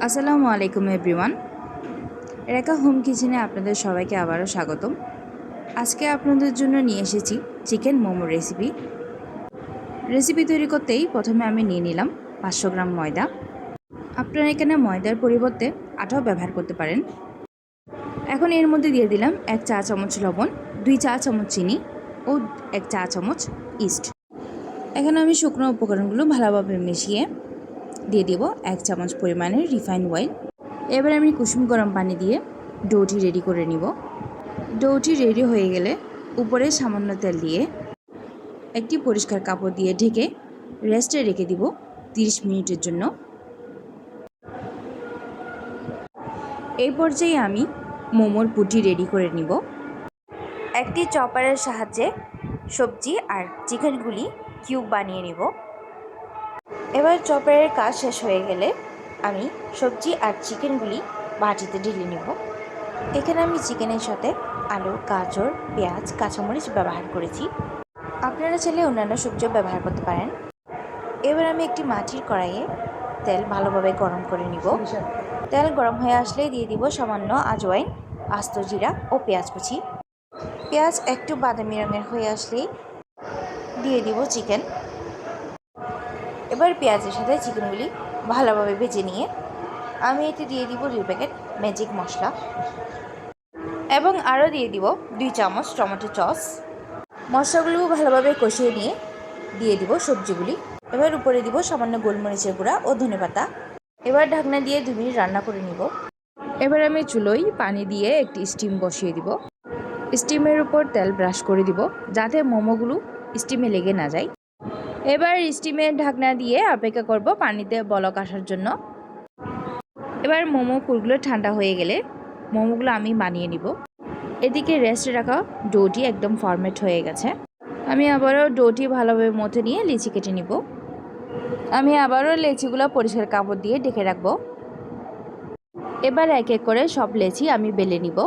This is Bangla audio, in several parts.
আসসালামু আলাইকুম এভরিওয়ান। রেখা হোম কিচেনে আপনাদের সবাইকে আবারও স্বাগতম। আজকে আপনাদের জন্য নিয়ে এসেছি চিকেন মোমো রেসিপি তৈরি করতেই প্রথমে আমি নিয়ে নিলাম 500 গ্রাম ময়দা। আপনারা এখানে ময়দার পরিবর্তে আটাও ব্যবহার করতে পারেন। এখন এর মধ্যে দিয়ে দিলাম 1 চা চামচ লবণ, 2 চা চামচ চিনি ও 1 চা চামচ ইস্ট। এখানে আমি শুকনো উপকরণগুলো ভালোভাবে মিশিয়ে দিয়ে দিব 1 চামচ পরিমাণের রিফাইন্ড অয়েল। এবার আমি কুসুম গরম পানি দিয়ে ডোটি রেডি করে নিব। ডোটি রেডি হয়ে গেলে উপরে সামান্য তেল দিয়ে একটি পরিষ্কার কাপড় দিয়ে ঢেকে রেস্টে রেখে দিব 30 মিনিটের জন্য। এই পর্যায়ে আমি মোমোর পুটি রেডি করে নিব। একটি চপারের সাহায্যে সবজি আর চিকেনগুলি কিউব বানিয়ে নিব। এবার চপারের কাজ শেষ হয়ে গেলে আমি সবজি আর চিকেনগুলি বাটিতে ঢেলে নিব। এখানে আমি চিকেনের সাথে আলু, গাজর, পেঁয়াজ, কাঁচামরিচ ব্যবহার করেছি। আপনারা চাইলে অন্যান্য সবজিও ব্যবহার করতে পারেন। এবার আমি একটি মাটির কড়াইয়ে তেল ভালোভাবে গরম করে নিব। তেল গরম হয়ে আসলে দিয়ে দিব সামান্য আজওয়াইন, আস্ত জিরা ও পেঁয়াজ কুচি। পেঁয়াজ একটু বাদামি রঙের হয়ে আসলেই দিয়ে দিব চিকেন। এবার পেঁয়াজের সাথে চিকেনগুলি ভালোভাবে ভেজে নিয়ে আমি এতে দিয়ে দিব 2 প্যাকেট ম্যাজিক মশলা এবং আরও দিয়ে দিব 2 চামচ টমেটো সস। মশলাগুলো ভালোভাবে কষিয়ে নিয়ে দিয়ে দিব সবজিগুলি। এবার উপরে দিব সামান্য গোলমরিচের গুঁড়া ও ধনেপাতা। এবার ঢাকনা দিয়ে 2 মিনিট রান্না করে নিব। এবার আমি চুলোয় পানি দিয়ে একটি স্টিম বসিয়ে দিব। স্টিমের উপর তেল ব্রাশ করে দিব যাতে মোমোগুলো স্টিমে লেগে না যায়। এবার স্টিমের ঢাকনা দিয়ে অপেক্ষা করব পানিতে বলক আসার জন্য। এবার মোমো পুরগুলো ঠান্ডা হয়ে গেলে মোমোগুলো আমি বানিয়ে নিব। এদিকে রেস্টে রাখা ডোটি একদম ফরমেট হয়ে গেছে। আমি আবারও ডোটি ভালোভাবে মথে নিয়ে লিচি কেটে নিব। আমি আবারও লেচিগুলো পরিষ্কার কাপড় দিয়ে ঢেকে রাখবো। এবার এক এক করে সব লেচি আমি বেলে নিব।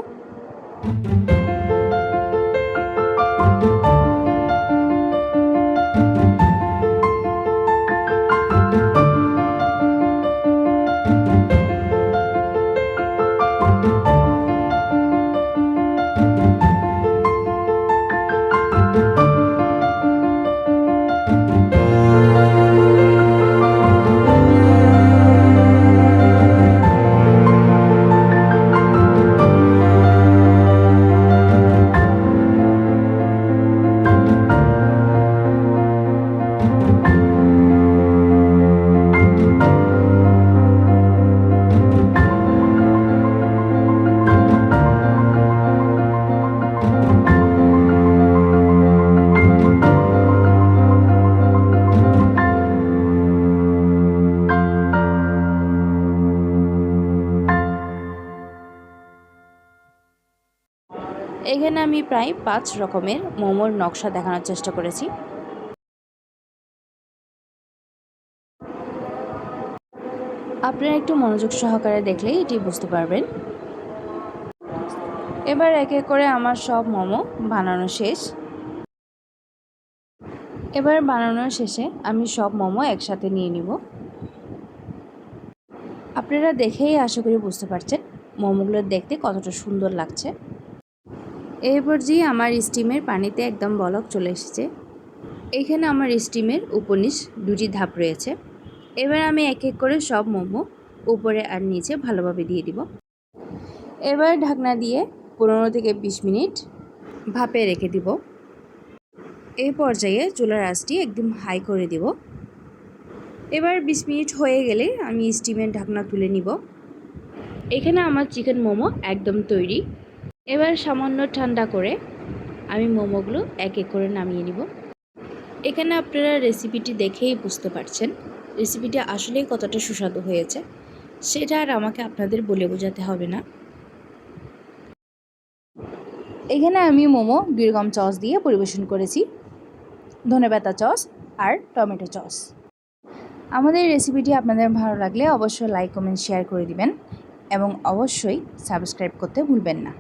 এখানে আমি প্রায় 5 রকমের মোমোর নকশা দেখানোর চেষ্টা করেছি। আপনারা একটু মনোযোগ সহকারে দেখলেই এটি বুঝতে পারবেন। এবার এক এক করে আমার সব মোমো বানানো শেষ। এবার বানানোর শেষে আমি সব মোমো একসাথে নিয়ে নিব। আপনারা দেখেই আশা করি বুঝতে পারছেন মোমোগুলো দেখতে কতটা সুন্দর লাগছে। এই পর্যায়ে আমার স্টিমের পানিতে একদম বলক চলে এসেছে। এখানে আমার স্টিমের উপর নিচ 2টি ধাপ রয়েছে। এবার আমি এক এক করে সব মোমো উপরে আর নিচে ভালোভাবে দিয়ে দিব। এবার ঢাকনা দিয়ে 15 থেকে 20 মিনিট ভাপে রেখে দিব। এই পর্যায়ে চুলার আঁচটি একদম হাই করে দিব। এবার 20 মিনিট হয়ে গেলে আমি স্টিমের ঢাকনা তুলে নিব। এখানে আমার চিকেন মোমো একদম তৈরি। এবার সামান্য ঠান্ডা করে আমি মোমোগুলো এক এক করে নামিয়ে নিব। এখানে আপনারা রেসিপিটি দেখেই বুঝতে পারছেন রেসিপিটি আসলেই কতটা সুস্বাদু হয়েছে, সেটা আর আমাকে আপনাদের বলে বোঝাতে হবে না। এখানে আমি মোমো 2 রকম সস দিয়ে পরিবেশন করেছি, ধনেপাতা সস আর টমেটো সস। আমাদের রেসিপিটি আপনাদের ভালো লাগলে অবশ্যই লাইক, কমেন্ট, শেয়ার করে দিবেন এবং অবশ্যই সাবস্ক্রাইব করতে ভুলবেন না।